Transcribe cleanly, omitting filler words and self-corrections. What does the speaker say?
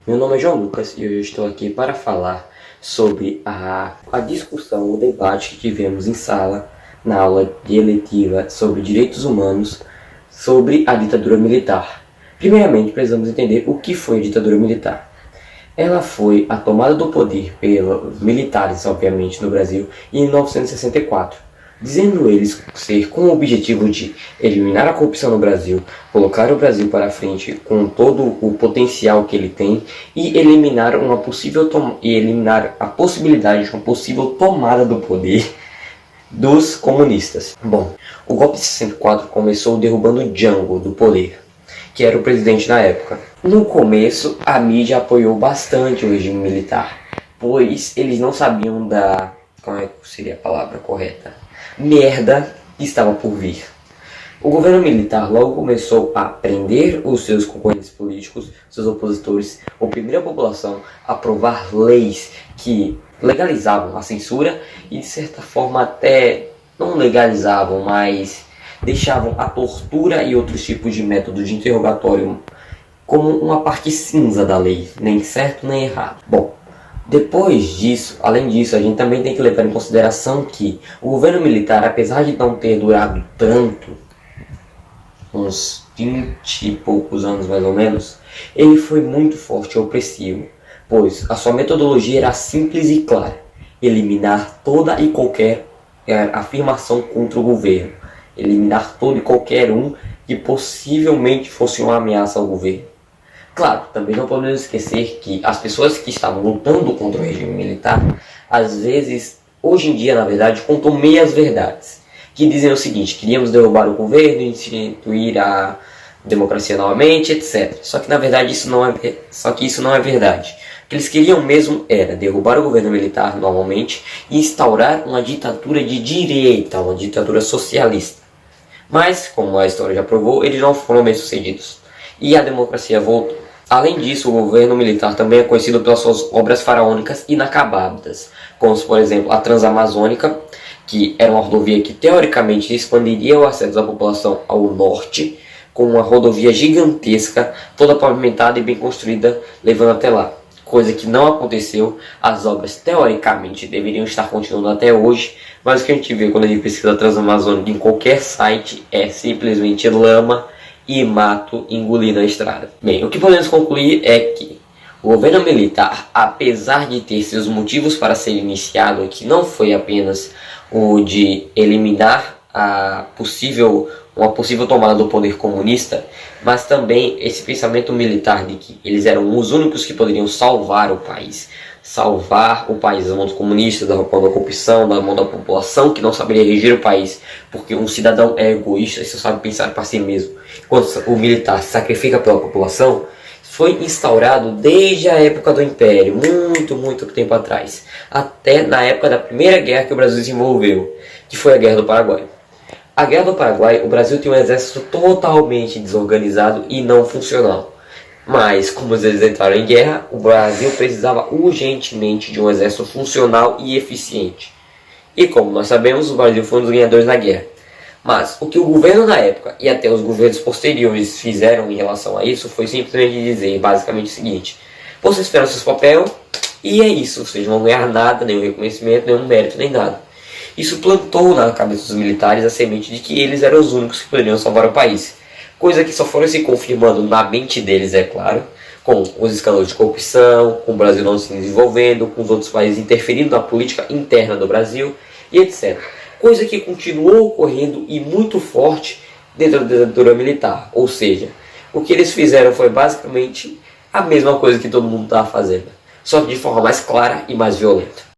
Meu nome é João Lucas e eu estou aqui para falar sobre a discussão, o debate que tivemos em sala na aula de eletiva sobre direitos humanos sobre a ditadura militar. Primeiramente, precisamos entender o que foi a ditadura militar. Ela foi a tomada do poder pelos militares, obviamente, no Brasil, em 1964. Dizendo eles ser com o objetivo de eliminar a corrupção no Brasil, colocar o Brasil para frente com todo o potencial que ele tem e eliminar a possibilidade de uma possível tomada do poder dos comunistas. Bom, o golpe de 64 começou derrubando Jango do poder, que era o presidente na época. No começo, a mídia apoiou bastante o regime militar, pois eles não sabiam da... Como é que seria a palavra correta? Merda que estava por vir. O governo militar logo começou a prender os seus concorrentes políticos, seus opositores, oprimir a população, aprovar leis que legalizavam a censura e de certa forma até não legalizavam, mas deixavam a tortura e outros tipos de métodos de interrogatório como uma parte cinza da lei, nem certo nem errado. Bom, depois disso, além disso, a gente também tem que levar em consideração que o governo militar, apesar de não ter durado tanto, uns 20 e poucos anos mais ou menos, ele foi muito forte e opressivo, pois a sua metodologia era simples e clara: eliminar toda e qualquer afirmação contra o governo, eliminar todo e qualquer um que possivelmente fosse uma ameaça ao governo. Claro, também não podemos esquecer que as pessoas que estavam lutando contra o regime militar, às vezes, hoje em dia, na verdade, contam meias verdades, que dizem o seguinte: queríamos derrubar o governo, instituir a democracia novamente, etc. Só que na verdade isso não é verdade. O que eles queriam mesmo era derrubar o governo militar novamente e instaurar uma ditadura de direita, uma ditadura socialista. Mas, como a história já provou, eles não foram bem-sucedidos e a democracia voltou. Além disso, o governo militar também é conhecido pelas suas obras faraônicas inacabadas, como por exemplo a Transamazônica, que era uma rodovia que teoricamente expandiria o acesso da população ao norte, com uma rodovia gigantesca, toda pavimentada e bem construída, levando até lá. Coisa que não aconteceu. As obras teoricamente deveriam estar continuando até hoje, mas o que a gente vê quando a gente pesquisa a Transamazônica em qualquer site é simplesmente lama e mato engolindo a estrada. Bem, o que podemos concluir é que o governo militar, apesar de ter seus motivos para ser iniciado, que não foi apenas o de eliminar uma possível tomada do poder comunista, mas também esse pensamento militar de que eles eram os únicos que poderiam salvar o país das mãos comunistas, da mão da corrupção, da mão da população que não saberia regir o país, porque um cidadão é egoísta e só sabe pensar para si mesmo, enquanto o militar se sacrifica pela população. Foi instaurado desde a época do Império, muito tempo atrás, até na época da primeira guerra que o Brasil desenvolveu, que foi a Guerra do Paraguai. A Guerra do Paraguai, o Brasil tinha um exército totalmente desorganizado e não funcional. Mas, como eles entraram em guerra, o Brasil precisava urgentemente de um exército funcional e eficiente. E como nós sabemos, o Brasil foi um dos ganhadores da guerra. Mas o que o governo na época e até os governos posteriores fizeram em relação a isso foi simplesmente dizer basicamente o seguinte: vocês fizeram seus papel e é isso, vocês não vão ganhar nada, nenhum reconhecimento, nenhum mérito, nem nada. Isso plantou na cabeça dos militares a semente de que eles eram os únicos que poderiam salvar o país. Coisa que só foram se confirmando na mente deles, é claro, com os escândalos de corrupção, com o Brasil não se desenvolvendo, com os outros países interferindo na política interna do Brasil e etc. Coisa que continuou ocorrendo e muito forte dentro da ditadura militar. Ou seja, o que eles fizeram foi basicamente a mesma coisa que todo mundo estava fazendo, só que de forma mais clara e mais violenta.